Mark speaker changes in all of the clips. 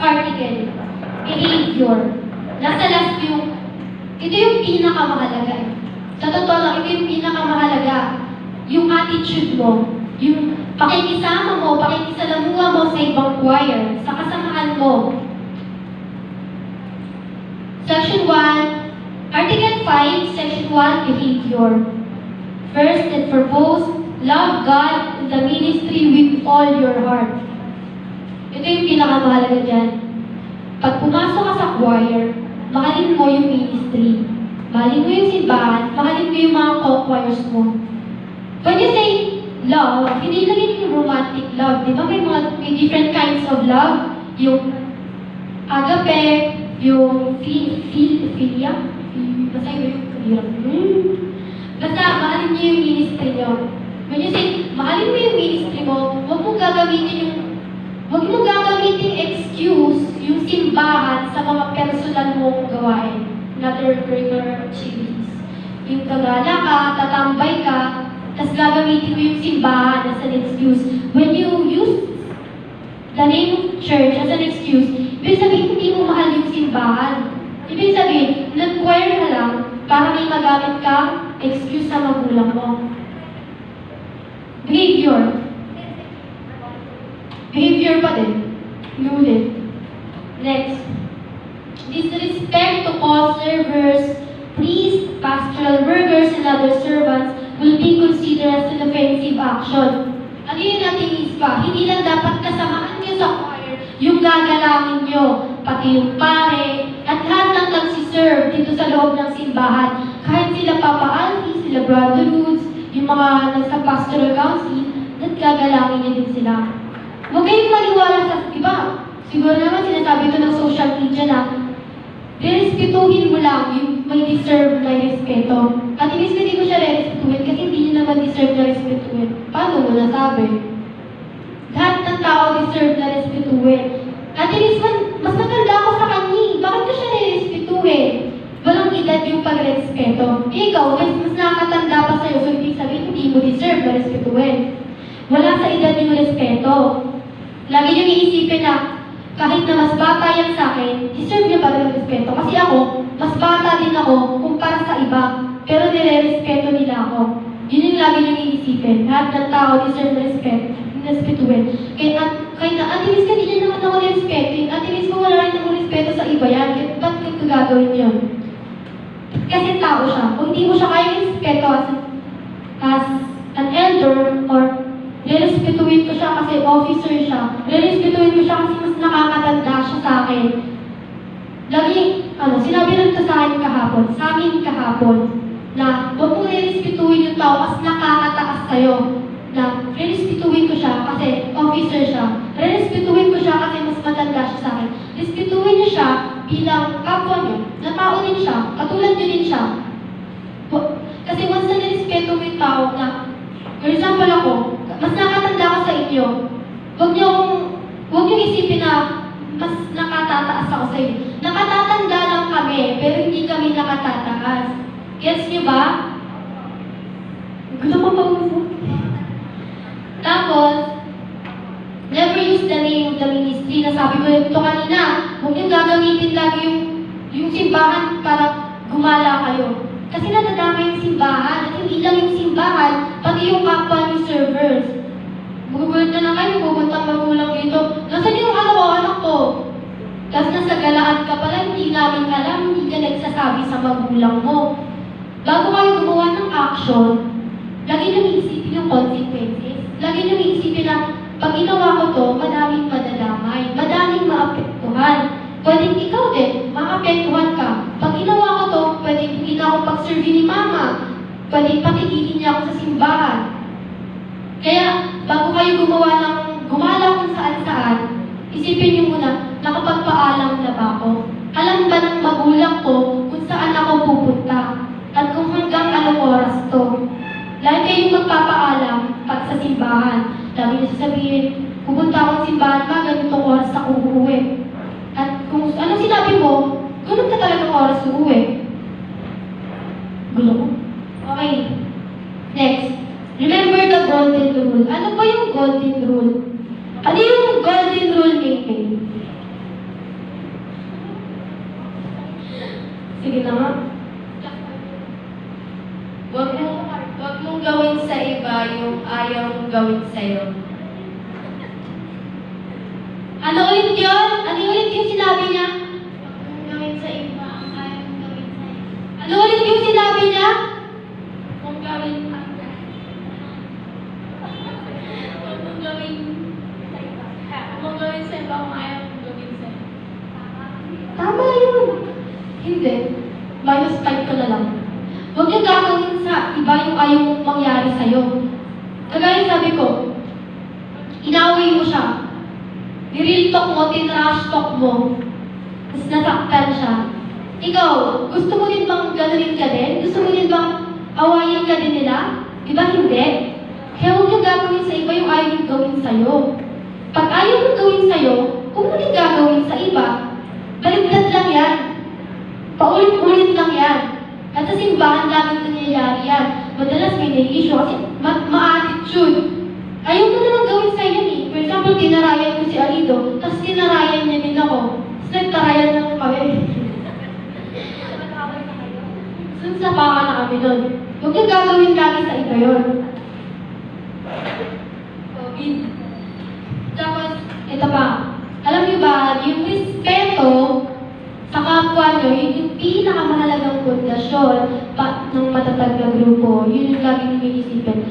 Speaker 1: article, behavior. Nasa last ito yung pinakamahalaga. Sa totoo lang, ito yung pinakamahalaga. Yung attitude mo, yung pakikisama mo, pakikisalamuha mo sa ibang choir, sa kasamahan mo. Section 1, Article 5, Section 1, Behavior. First and foremost, love God in the ministry with all your heart. Ito yung pinakamahalaga dyan. Pag pumasok ka sa choir, mahalin mo yung ministry. Mahalin mo yung simbahan, mahalin mo yung mga co-choirs mo. When you say love, hindi lang yung romantic love. Di ba may different kinds of love? Yung agape, yung philia. Basta yung hirap. Basta, mahalin niyo yung ministry niyo. When you say, mahalin mo yung ministry mo, huwag mong gagamitin excuse yung simbahan sa mga personal mong gawain. Not your regular activities. Yung gagala ka, tatambay ka, tapos gagamitin mo yung simbahan as an excuse. When you use the name of church as an excuse, ibig sabihin hindi mo mahal yung simbahan. Ibig sabihin, nag-choir ka lang para may magamit ka excuse sa magulang mo. Behavior. Behavior pa din. Inulit. Next. Disrespect to co-servers, priests, pastoral workers, and other servants will be considered as an offensive action. Ano yun natin ispa? Hindi lang dapat kasamaan nyo sa choir yung gagalangin nyo, pati yung pare, at lahat ng nagsiserve dito sa loob ng simbahan. Kahit sila Papa Alfie, sila Brotherhoods, yung mga nasa pastoral council, naggagalangin niya din sila. Huwag kayong maniwala sa iba. Siguro naman sinasabi ito ng social media na respetuhin mo lang yung may deserve na respeto. At inis hindi ko siya respetuhin kasi hindi niya naman deserve na respetuhin. Paano mo nasabi? Lahat ng tao deserve na respetuhin. At inis mas maganda ako sa kanya. Bakit ko siya respetuhin? Walang edad yung pagrespeto. Ikaw, mas nakatanda pa sa'yo, so ibig sabihin hindi mo deserve na respetuhin. Wala sa edad yung respeto. Lagi niyong iisipin na kahit na mas bata yan sa akin, deserve niya pa rin ng respeto. Kasi ako, mas bata din ako kumpara sa iba, pero nire-respeto nila ako. Yun yung lagi niyong iisipin. Lahat ng tao deserve na respetuhin. Kahit na atilis ka, hindi naman ako respetuhin. Atilis ko wala rin akong respeto sa iba yan. Ba't ko gagawin yun? Kasi tao siya. Kung hindi mo siya kaya respeto as an elder or rerespetuhin ko siya kasi officer siya. Rerespetuhin ko siya kasi mas nakakatanda siya sa akin. Lagi, sinabi lang ito sa amin kahapon, na huwag mong rerespetuhin yung tao mas nakakataas sa'yo. Na rerespetuhin ko siya kasi officer siya. Rerespetuhin ko siya kasi mas matanda siya sa akin. Respetuhin niyo siya bilang kapwa niyo, na tao din siya, katulad niyo din siya. Kasi once na nirespeto mo yung tao na, for example ako, mas nakatanda ako sa inyo. Huwag niyo isipin na mas nakatataas ako sa inyo. Nakatatanda lang kami, pero hindi kami nakatataas. Gets niyo ba? Gusto ko pa-usap. Tapos, never use the name of the ministry. Nasabi ko ito kanina, huwag niyo gagamitin lagi yung simbahan para gumala kayo. Kasi nadadama yung simbahan, at hindi lang yung simbahan, pati yung kapwa yung servers. Magugulat na kayo, pupuntang magulang dito. Nasaan yung anak ko? Tapos nasa galaan ka pala, hindi namin alam, hindi ka nagsasabi sa magulang mo. Bago kayo gumawa ng action, lagi nyo iisipin yung consequences. Lagi nyo iisipin na, pag ginawa ko to, madaming madadamay, madaming maapektuhan. Pwedeng ikaw din, maapektuhan ka. Pag ginawa ko to, pwedeng hindi na ako pag-serve ni mama. Pwedeng patigilin niya ako sa simbahan. Kaya, bago kayo gumala kung saan-saan, isipin niyo muna, nakapagpaalam na ba ako? Alam ba ng magulang ko kung saan ako pupunta? At kung hanggang anong oras to? Lagi kayong magpapaalam pag sa simbahan. Lagi niyo sasabihin, pupunta ako sa simbahan ma, ganitong oras ako uuwi. At kung ano sinabi mo, ganun ka talagang oras uuwi. Gulo ko. Okay. Next. Remember the golden rule. Ano ba yung golden rule? Ano yung golden rule, Maypay? Sige na nga. Wag mong gawin sa iba yung ayaw mong gawin sa'yo. Ano ulit yun? Ano ulit yung sinabi niya? Wag mong gawin sa iba ang ayaw mong gawin sa'yo. Ano ulit yung sinabi niya? Wag mong gawin sa iba. Wag mong gawin sa iba. Wag mong gawin sa iba ang ayaw mong gawin sa'yo. Tama yun. Hindi. Minus 5 ka na lang. Huwag niyo gagawin sa iba yung ayaw mong mangyari sa'yo. Kagaya sabi ko, inaway mo siya. Ni-real talk mo, tin-trash talk mo. Tapos nasaktan siya. Ikaw, gusto mo din bang ganunin ka din? Gusto mo din bang awayin ka din nila? Di ba hindi? Kaya huwag niyo gagawin sa iba yung ayaw mong gawin sa'yo. Pag ayaw mong gawin sa'yo, huwag mo din gagawin sa iba. Baligtad lang yan. Paulit-ulit lang yan. At sa simbahan laging nangyayari yan. Madalas may na-issue kasi ma-attitude. Ayaw mo naman gawin sa yan eh. For example, tinarayan ko si Alido, tapos tinarayan niya din ako. Tapos nagtarayan lang kami. Saan sa paka na kami nun? Huwag yung gagawin lagi sa iba yun. COVID. Tapos, ito pa. Alam niyo ba, yung respeto sa kapwa nyo, yun yung pinakamahalagang pundasyon ng matatag na grupo. Yun yung laging iniisipin.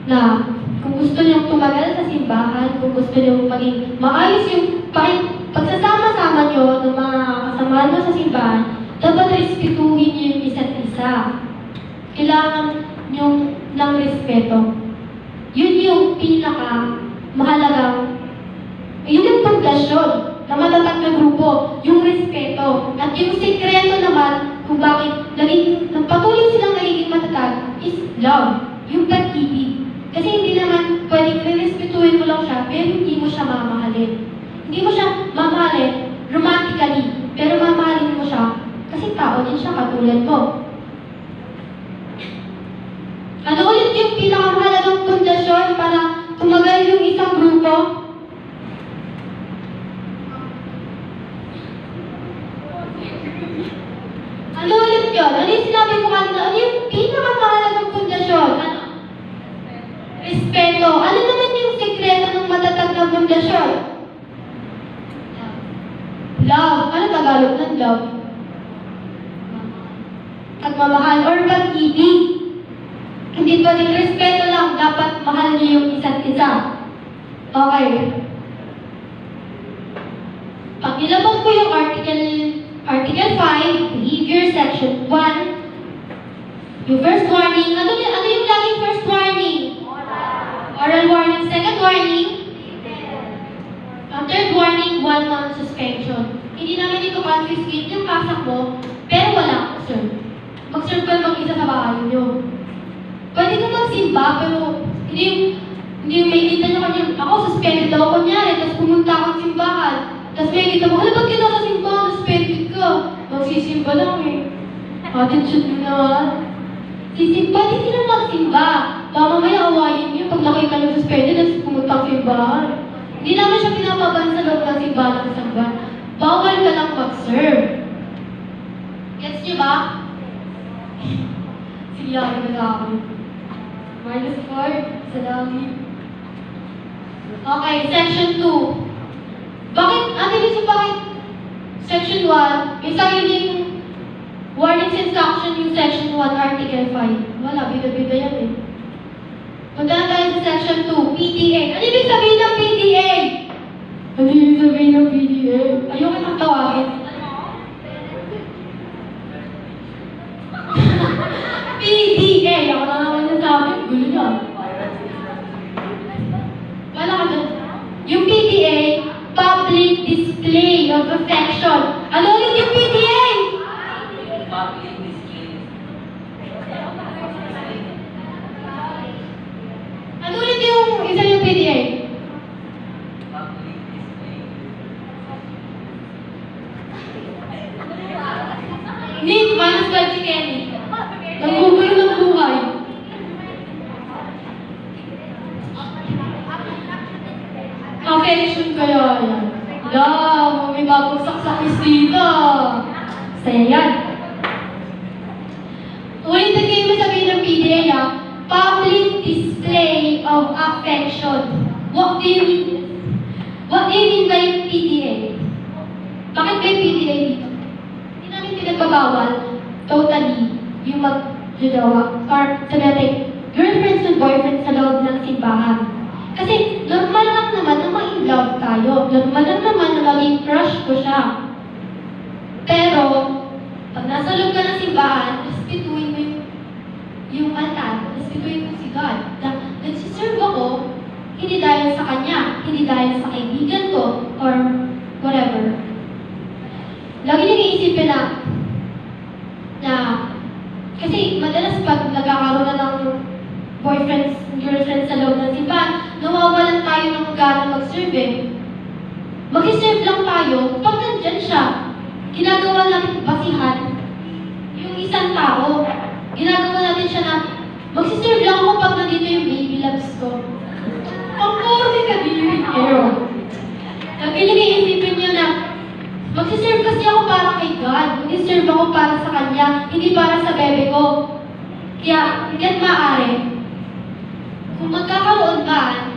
Speaker 1: Na kung gusto nyo tumagal sa simbahan, kung gusto nyo maging maayos yung pagsasama-sama nyo ng mga kasama nyo sa simbahan, dapat respetuhin nyo yung isa't isa. Kailangan nyo ng respeto. Yun yung pinakamahalagang, yun yung pundasyon na matatag na grupo, yung respeto. At yung sekreto naman kung bakit patuloy silang nagiging matatag is love, yung pag-ibig. Kasi hindi naman pwedeng respetuhin mo lang siya, pero hindi mo siya mamahalin. Hindi mo siya mamahalin romantically, pero mamahalin mo siya kasi tao din siya katulad mo. Ano ulit yung pinakamahalagang pundasyon para tumagal yung isang grupo? Ano ulit yun? Ano yung sinabi ko kanina? Ano yung pinakamahalagang pundasyon? Ano? Respeto. Ano naman yung sekreto ng matatag na pundasyon? Love. Ano Tagalog ng love? Pagmamahal or pag-ibig. Hindi pwedeng respeto lang. Dapat mahal niyo yung isa't isa. Okay. Pag nilabag ko yung Article 5, Behavior, Section 1, yung first warning, ano yung laging first warning? Oral warning. Second warning? Third warning, 1 month suspension. Hindi namin ito confiscate yung pasak mo, pero wala kang serve. Mag-serve ka mag-isa sa bahay nyo. Pwede kang magsimba, pero hindi yung may kita nyo kanya, ako suspended ako kunyari, tapos pumunta akong simbahan. Tapos may kita mo, alam ba't kita sa simbahan, suspended ka? Magsisimba lang eh. Attitude mo naman. Sisimba, di sila magsimba. Baka mamaya awayin niyo pag nakita ng suspended at pumunta ang simbahan. Hindi naman siya pinapaban sa loob ng simbahan ng simbahan. Bawal ka lang mag-serve. Gets niyo ba? Siyakin na sa akin. Minus 4. Salamat. Okay, Section 2. Bakit Section 1, may sariling warnings instruction yung Section 1, Article 5. Wala, bida-bida yan eh. Punta na tayo sa Section 2, PDA. Ano ibig sabihin ng PDA? Ano ibig sabihin ng PDA? Ayoko nang tawagin. PDA! Ako na naman yung sabi. Gulo na. Wala ka dyan. Yung PDA, Public Display of Affection. Ano ulit yung PDA?
Speaker 2: Public display.
Speaker 1: Ano ulit yung isa yung PDA?
Speaker 2: Public display.
Speaker 1: Need, minus 5 si Kenny. Nanggugulo ng buhay. Affection kaya yan. Love, may bagong saksakis dito. Saya yan. public display of affection. What do you mean? What do you mean by PDA? Bakit may PDA dito? Hindi namin pinagbabawal totally yung magjojowa or sabi natin, girlfriends and boyfriends sa loob ng simbahan. Kasi normal lang naman na ma-in-love tayo. Normal lang naman na maging crush ko siya. Pero, pag nasa loob ka ng simbahan, respetuhin mo yung altar, respetuhin mo si God. Nagsiserve ako, hindi dahil sa kanya, hindi dahil sa kaibigan ko, or whatever. Lagi nang iisipin na kasi madalas pag nagkakaroon na ng boyfriends, girlfriends sa loob ng simbahan, nawawalan tayo ng gana mag-serve eh. Mag-serve lang tayo pag nandyan siya. Ginagawa natin basihan yung isang tao. Ginagawa natin siya na mag-serve lang ako pag nandito yung baby loves ko. Ang corny ka din kayo. Lagi nang iisipin nyo na mag-serve kasi ako para kay God. Mag-serve ako para sa Kanya, hindi para sa bebe ko. Kaya, hanggang maaari, kung magkakaroon ba,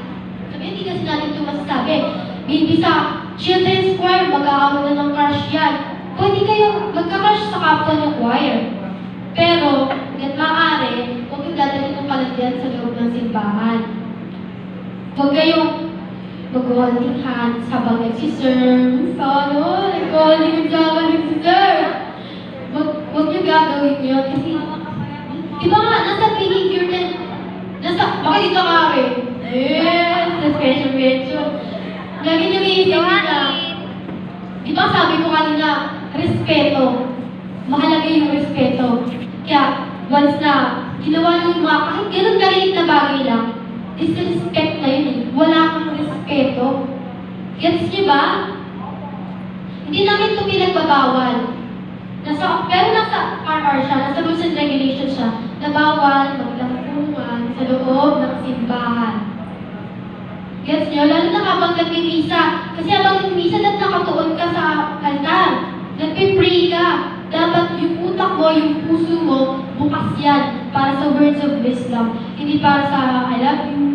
Speaker 1: sabi, hindi kasi natin ito masasabi. Maybe sa children's choir, magkakaroon na ng crush yan. Pwede kayo magka-crush sa kapwa ng choir. Pero, hanggang maaari, huwag yung dadalhin ng palandian sa loob ng simbahan. Huwag kayong mag-holding hands habang nagsiserve. Paano? Nag-holding hands habang nagsiserve. Huwag niyo gagawin yun kasi, di ba nga, nasa behavior din, bakit dito ka rin? Yes, na special mention. Lagi niyo iisip na, di ba sabi ko kanina, respeto. Mahalaga yung respeto. Kaya, once na ginawa niyo yung mga, kahit ganun kaliit na bagay lang, disrespect na yun eh. Wala kang respeto. Gets niyo ba? Hindi namin ito pinagbabawal. Pero nasa RR siya, nasa rules and regulations siya, na bawal maglampungan sa loob ng simbahan. Gets niyo? Lalo na habang nagmimisa. Kasi habang nagmimisa, nakatuon ka sa altar. Nagpipray ka. Dapat yung utak mo, yung puso mo, bukas yan para sa words of wisdom. Hindi para sa I love you.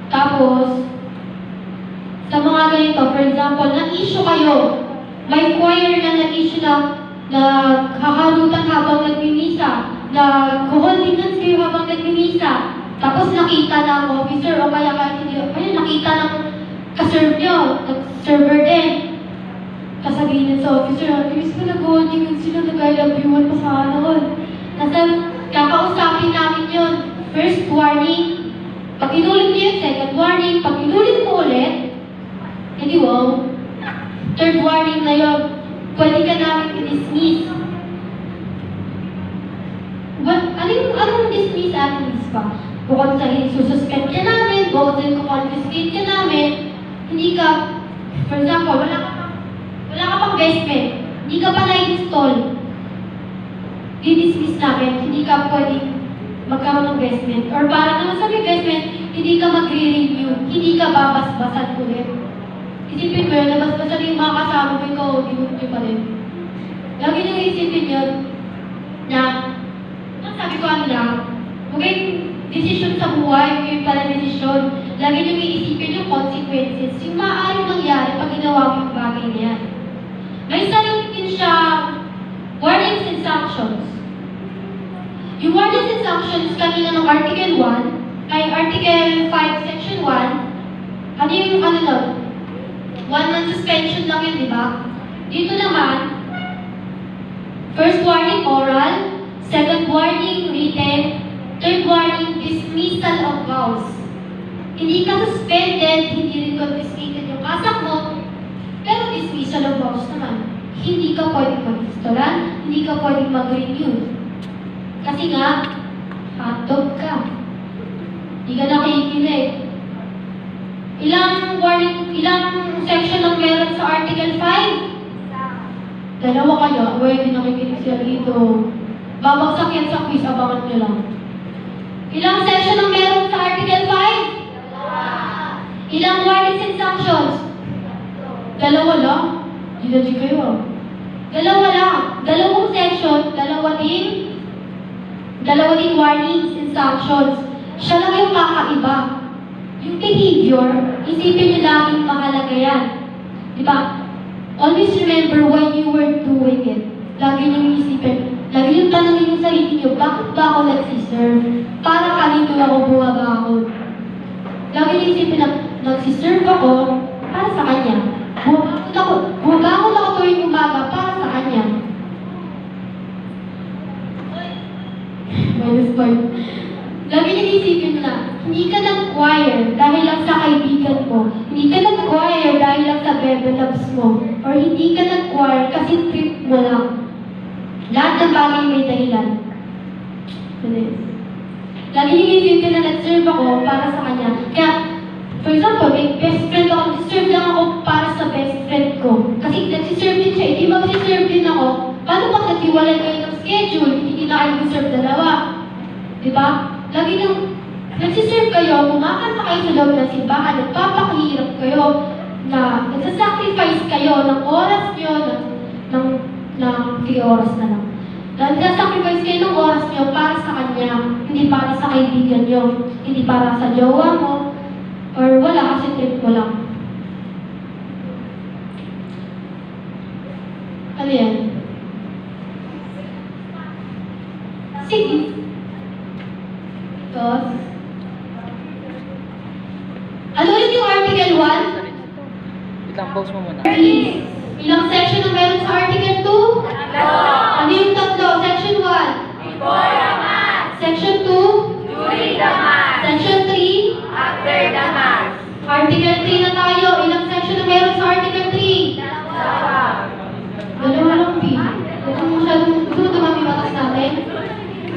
Speaker 1: Tapos, sa mga ganito, for example, na-issue kayo, may choir na na-issue na kakarutan habang nagmimisa, na holding hands kayo habang nagmimisa, tapos nakita ng officer o kaya nakita ng kaserve nyo, nag-server din. Kasabihin sa officer, "Miss ko nag-holding hands sila, nag-I love you pa sa ano." Kakausapin namin yun. First warning, pag inulit niyo yun, second warning, pag inulit mo ulit, hindi wow. Third warning na yun, pwede ka namin i-dismiss. Anong dismiss at dismiss pa? Bukod sa sususpend ka namin, bukod sa confiscate ka namin, hindi ka, for example, wala ka pang vestment, hindi ka pa na-install, i-dismiss namin, hindi ka pwedeng magkaroon ng vestment. Or para naman sa vestment, hindi ka magre-review, hindi ka babasbasan ulit. Isipin mo yun, nabasbasan yung mga kasama mo, ikaw, di pa rin. Lagi nyo isipin yun, na, sabi ko kanila, huwag kayong desisyon sa buhay, huwag kayong pala desisyon. Lagi nyo iisipin yung consequences, yung maaaring mangyari pag ginawa mo yung bagay na yan. May sarili din siya, warnings and sanctions. Yung warnings and sanctions kanina ng Article 1, ay Article 5, Section 1, ano yung ano nun? 1 month suspension lang yun, di ba? Dito naman, first warning, oral, second warning, written, third warning, dismissal of vows. Hindi ka suspended, hindi rin confiscated yung kasak mo, pero dismissal of vows naman. Hindi ka pwedeng mag-instalan, hindi ka pwedeng mag-renew. Kasi nga, hotdog ka. Hindi ka nakikinig. Ilang section ang meron sa Article 5? Dalawa kayo, hindi nakikinig siya rito. Babagsak yan sa quiz, abangan nyo lang. Ilang section ang meron sa Article 5? Ilang warnings and sanctions? Dalawa lang? Di kayo. Dalawa lang. Dalawang section, dalawa din warnings, instructions. Siya lang yung kakaiba. Yung behavior, isipin niyo laging mahalaga yan. Di ba? Always remember why you were doing it. Lagi niyong isipin. Lagi niyong tanongin yung sarili niyo, bakit ba ako nagsiserve? Para kanino ako bumabangon? Lagi niyong isipin na, nagsiserve ako para sa kanya. Bumabangon ako tuwing umaga para sa kanya. Minus point. Lagi niyong isipin na, hindi ka nag-choir dahil lang sa kaibigan mo. Hindi ka nag-choir dahil lang sa bebe loves mo. Or hindi ka nag-choir kasi trip mo lang. Lahat ng bagay may dahilan. Lagi niyong isipin na nag-serve ako para sa kanya. Kaya, for example, may best friend ako, nag-serve lang ako para sa best friend ko. Kasi nag-serve din siya, hindi mag-serve din ako. Paano pag naghiwalay kayo ng schedule, hindi na kayo mag-serve dalawa? Diba? Lagi nang nagsiserve kayo, kumakanta kayo sa loob ng simbahan, nagpapakahirap kayo, na nagsasacrifice kayo ng oras nyo, ng 3 oras na lang. Nagsasacrifice kayo ng oras nyo para sa kanya, hindi para sa kaibigan nyo, hindi para sa jowa mo, or wala kasi trip mo lang. Ano yan? Sige. Tapos, ano ulit yung Article 1?
Speaker 3: Itang pause mo muna.
Speaker 1: Please. Ilang section ang meron sa Article 2? Ano yung tatlo? Section 1?
Speaker 4: Before the Mass,
Speaker 1: Section 2?
Speaker 4: during the Mass,
Speaker 1: Section 3?
Speaker 4: after the Mass.
Speaker 1: Article 3 na tayo. Ilang section ang meron sa Article 3? Dalawa lang, P. Huwag mo masyadong gusto mo dumami batas natin.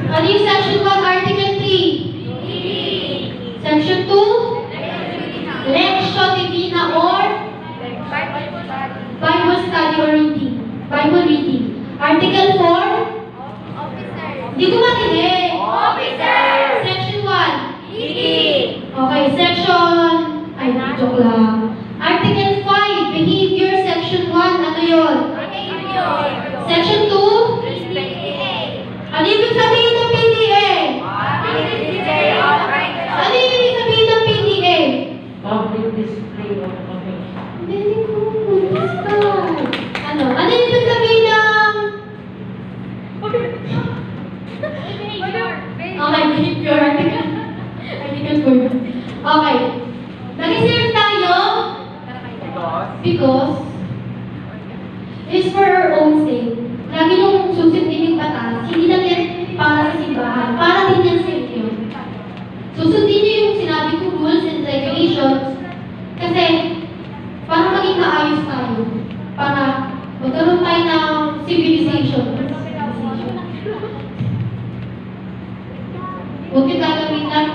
Speaker 1: Ano yung Section 1, Article 3? Section 2? Lectio Divina or Bible study or reading. Bible reading. Article 4? Hindi ko marinig.
Speaker 4: Officer,
Speaker 1: Section 1?
Speaker 4: leading,
Speaker 1: Okay, section... Ay, joke lang. Article 5, behavior, section 1, ano yun?
Speaker 4: behavior,
Speaker 1: Section 2?
Speaker 4: PDA,
Speaker 1: Ano ibig sabihin ng PDA?
Speaker 4: public display of righteousness.
Speaker 1: Ano ibig sabihin ng PDA?
Speaker 2: Public display of affection.
Speaker 1: Very good, basta. Ano? Ano ibig sabihin ng... Okay, behavior. Article 4. Okay. Nag-reserve tayo because it's for our own sake. Lagi nung susundin yung batas, hindi lang yan para sa simbahan, para din yan sa inyo. Susundin niyo yung sinabi kong rules and regulations kasi para maging maayos tayo. Para magkaroon tayo ng civilization. Huwag niyo gagamitan,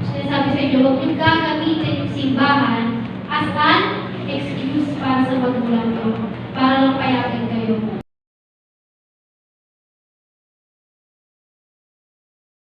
Speaker 1: sinasabi sa inyo, huwag niyo gagamitin yung simbahan as an excuse para sa magulang ko. Para lang payakin